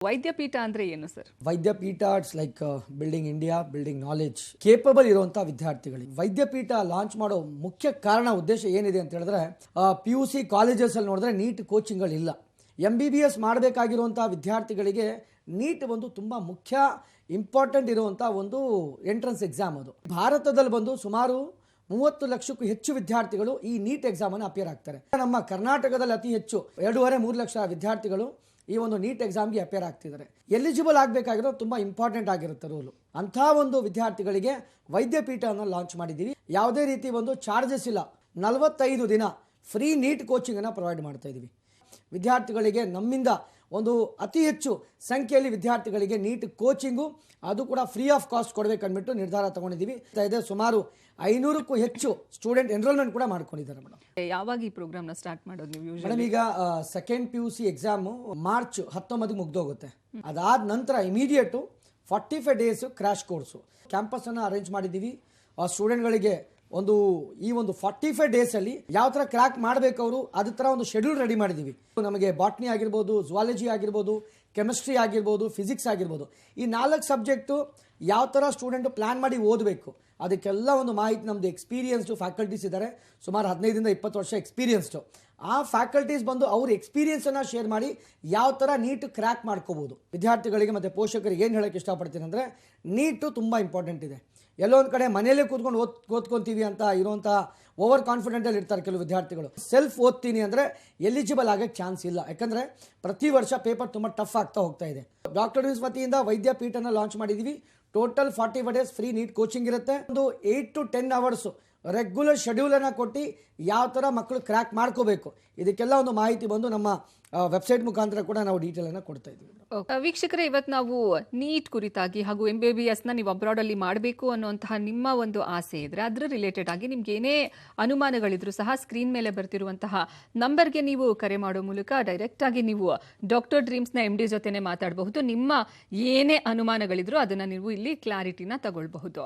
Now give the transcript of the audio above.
ವೈದ್ಯಪೀಠ ಅಂದ್ರೆ ಏನು ಸರ್? ವೈದ್ಯಪೀಠ it's like building India, building knowledge. Capable ಇರುವಂತಹ ವಿದ್ಯಾರ್ಥಿಗಳಿಗೆ ವೈದ್ಯಪೀಠ ಲಾಂಚ್ ಮಾಡೋ ಮುಖ್ಯ ಉದ್ದೇಶ ಏನಿದೆ ಅಂತ ಹೇಳಿದ್ರೆ, PUC ಕಾಲೇಜಸ್ ಅಲ್ಲಿ ನೋಡಿದ್ರೆ ನೀಟ್ ಕೋಚಿಂಗ್ಗಳಿಲ್ಲ. MBBS ಮಾಡಬೇಕಾಗಿರುವಂತಹ ವಿದ್ಯಾರ್ಥಿಗಳಿಗೆ ನೀಟ್ ಒಂದು ತುಂಬಾ ಮುಖ್ಯ ಇಂಪಾರ್ಟೆಂಟ್ ಇರುವಂತಹ ಒಂದು ಎಂಟ್ರೆನ್ಸ್ ಎಕ್ಸಾಮ್. ಅದು ಭಾರತದಲ್ಲಿ ಬಂದು ಸುಮಾರು 30 ಲಕ್ಷಕ್ಕೂ ಹೆಚ್ಚು ವಿದ್ಯಾರ್ಥಿಗಳು ಈ ನೀಟ್ ಎಕ್ಸಾಮ್ ಅನ್ನು ಅಪಿಯರ್ ಆಗ್ತಾರೆ. ನಮ್ಮ ಕರ್ನಾಟಕದಲ್ಲಿ ಅತಿ ಹೆಚ್ಚು 2.5-3 ಲಕ್ಷ ವಿದ್ಯಾರ್ಥಿಗಳು ಈ ಒಂದು ನೀಟ್ ಎಕ್ಸಾಮ್ಗೆ ಅಪಿಯರ್ ಆಗ್ತಿದ್ದಾರೆ. ಎಲಿಜಿಬಲ್ ಆಗಬೇಕಾಗಿರೋ ತುಂಬಾ ಇಂಪಾರ್ಟೆಂಟ್ ಆಗಿರುತ್ತೆ ರೂಲು. ಅಂಥ ಒಂದು ವಿದ್ಯಾರ್ಥಿಗಳಿಗೆ ವೈದ್ಯಪೀಠವನ್ನು ಲಾಂಚ್ ಮಾಡಿದ್ದೀವಿ. ಯಾವುದೇ ರೀತಿ ಒಂದು ಚಾರ್ಜಸ್ ಇಲ್ಲ. 45 ದಿನ ಫ್ರೀ ನೀಟ್ ಕೋಚಿಂಗ್ ಅನ್ನು ಪ್ರೊವೈಡ್ ಮಾಡ್ತಾ ಇದ್ದೀವಿ. ವಿದ್ಯಾರ್ಥಿಗಳಿಗೆ ನಮ್ಮಿಂದ ಒಂದು ಅತಿ ಹೆಚ್ಚು ಸಂಖ್ಯೆಯಲ್ಲಿ ವಿದ್ಯಾರ್ಥಿಗಳಿಗೆ ನೀಟ್ ಕೋಚಿಂಗು ಅದು ಕೂಡ ಫ್ರೀ ಆಫ್ ಕಾಸ್ಟ್ ಕೊಡಬೇಕಂದ್ಬಿಟ್ಟು ನಿರ್ಧಾರ ತಗೊಂಡಿದ್ದೀವಿ. ಸುಮಾರು 500ಕ್ಕೂ ಹೆಚ್ಚು ಸ್ಟೂಡೆಂಟ್ ಎನ್ರೋಲ್ಮೆಂಟ್ ಕೂಡ ಮಾಡ್ಕೊಂಡಿದ್ದಾರೆ ಮೇಡಮ್. ಯಾವಾಗ ಈ ಪ್ರೋಗ್ರಾಮ್ನ ಸ್ಟಾರ್ಟ್ ಮಾಡೋದು ನೀವು? ಮೇಡಮ್ ಈಗ ಸೆಕೆಂಡ್ PUC ಎಕ್ಸಾಮು ಮಾರ್ಚ್ 19 ಮುಗ್ದೋಗುತ್ತೆ. ಅದಾದ ನಂತರ immediate 45 days crash course campus ಅನ್ನು ಅರೇಂಜ್ ಮಾಡಿದ್ದೀವಿ. ಆ ಸ್ಟೂಡೆಂಟ್ಗಳಿಗೆ ಈ ಒಂದು 45 ಡೇಸ್ ಅಲ್ಲಿ ಯಾವ ತರ ಕ್ರ್ಯಾಕ್ ಮಾಡಬೇಕು ಅವರು ಅದ್ರ ತರ ಒಂದು ಶೆಡ್ಯೂಲ್ ರೆಡಿ ಮಾಡಿದ್ದೀವಿ. ನಮಗೆ ಬಾಟ್ನಿ ಆಗಿರ್ಬೋದು, ಝುವಾಲಜಿ ಆಗಿರ್ಬೋದು, ಕೆಮಿಸ್ಟ್ರಿ ಆಗಿರ್ಬೋದು, ಫಿಸಿಕ್ಸ್ ಆಗಿರ್ಬೋದು, ಈ 4 ಸಬ್ಜೆಕ್ಟು ಯಾವ ತರ ಸ್ಟೂಡೆಂಟ್ ಪ್ಲಾನ್ ಮಾಡಿ ಓದಬೇಕು ಅದಕ್ಕೆಲ್ಲ ಒಂದು ಮಾಹಿತಿ ನಮ್ದು ಎಕ್ಸ್ಪೀರಿಯನ್ಸ್ಡು ಫ್ಯಾಕಲ್ಟೀಸ್ ಇದ್ದಾರೆ. ಸುಮಾರು 15-20 ವರ್ಷ ಎಕ್ಸ್ಪೀರಿಯನ್ಸ್ಡು ಆ ಫ್ಯಾಕಲ್ಟೀಸ್ ಬಂದು ಅವ್ರ ಎಕ್ಸ್ಪೀರಿಯನ್ಸನ್ನು ಶೇರ್ ಮಾಡಿ ಯಾವ ಥರ ನೀಟ್ ಕ್ರ್ಯಾಕ್ ಮಾಡ್ಕೋಬೋದು. ವಿದ್ಯಾರ್ಥಿಗಳಿಗೆ ಮತ್ತು ಪೋಷಕರಿಗೆ ಏನು ಹೇಳೋಕ್ಕೆ ಇಷ್ಟಪಡ್ತೀನಿ ಅಂದರೆ, ನೀಟು ತುಂಬ ಇಂಪಾರ್ಟೆಂಟ್ ಇದೆ. ಎಲ್ಲೋ ಒಂದು ಕಡೆ ಮನೆಯಲ್ಲೇ ಕೂತ್ಕೊಂಡು ಓದ್ಕೊತೀವಿ ಅಂತ ಇರುವಂಥ ಓವರ್ ಕಾನ್ಫಿಡೆಂಟಲ್ಲಿ ಇರ್ತಾರೆ ಕೆಲವು ವಿದ್ಯಾರ್ಥಿಗಳು. ಸೆಲ್ಫ್ ಓದ್ತೀನಿ ಅಂದರೆ ಎಲಿಜಿಬಲ್ ಆಗೋಕ್ಕೆ ಚಾನ್ಸ್ ಇಲ್ಲ. ಯಾಕಂದರೆ ಪ್ರತಿ ವರ್ಷ ಪೇಪರ್ ತುಂಬ ಟಫ್ ಆಗ್ತಾ ಹೋಗ್ತಾ ಇದೆ. ಡಾಕ್ಟರ್ ಡ್ರೀಮ್ಸ್ ವತಿಯಿಂದ ವೈದ್ಯಪೀಠನ ಲಾಂಚ್ ಮಾಡಿದ್ದೀವಿ. Total 45 days free NEET coaching ಇರುತ್ತೆ. ಒಂದು 8 to 10 ಅವರ್ಸ್ ರೆಗ್ಯುಲರ್ ಶೆಡ್ಯೂಲನ್ನು ಕೊಟ್ಟು ಯಾವ ಥರ ಮಕ್ಕಳು ಕ್ರ್ಯಾಕ್ ಮಾಡ್ಕೋಬೇಕು ಇದಕ್ಕೆಲ್ಲ ಒಂದು ಮಾಹಿತಿ ಬಂದು ನಮ್ಮ ವೆಬ್ಸೈಟ್ ಮುಖಾಂತರ ಕೂಡ ನಾವು ಡೀಟೇಲನ್ನು ಕೊಡ್ತಾ ಇದ್ದೀವಿ. ವೀಕ್ಷಕರೇ, ಇವತ್ತು ನಾವು ನೀಟ್ ಕುರಿತಾಗಿ ಹಾಗೂ MBBSನ ನೀವು ಅಬ್ರಾಡಲ್ಲಿ ಮಾಡಬೇಕು ಅನ್ನುವಂತಹ ನಿಮ್ಮ ಒಂದು ಆಸೆ ಇದ್ರೆ ಅದರ ರಿಲೇಟೆಡ್ ಆಗಿ ನಿಮ್ಗೆ ಏನೇ ಅನುಮಾನಗಳಿದ್ರು ಸಹ ಸ್ಕ್ರೀನ್ ಮೇಲೆ ಬರ್ತಿರುವಂತಹ ನಂಬರ್ಗೆ ನೀವು ಕರೆ ಮಾಡೋ ಮೂಲಕ ಡೈರೆಕ್ಟ್ ಆಗಿ ನೀವು ಡಾಕ್ಟರ್ ಡ್ರೀಮ್ಸ್ನ MD ಜೊತೆನೆ ಮಾತಾಡಬಹುದು. ನಿಮ್ಮ ಏನೇ ಅನುಮಾನಗಳಿದ್ರು ಅದನ್ನ ನೀವು ಇಲ್ಲಿ ಕ್ಲಾರಿಟಿನ ತಗೊಳ್ಬಹುದು.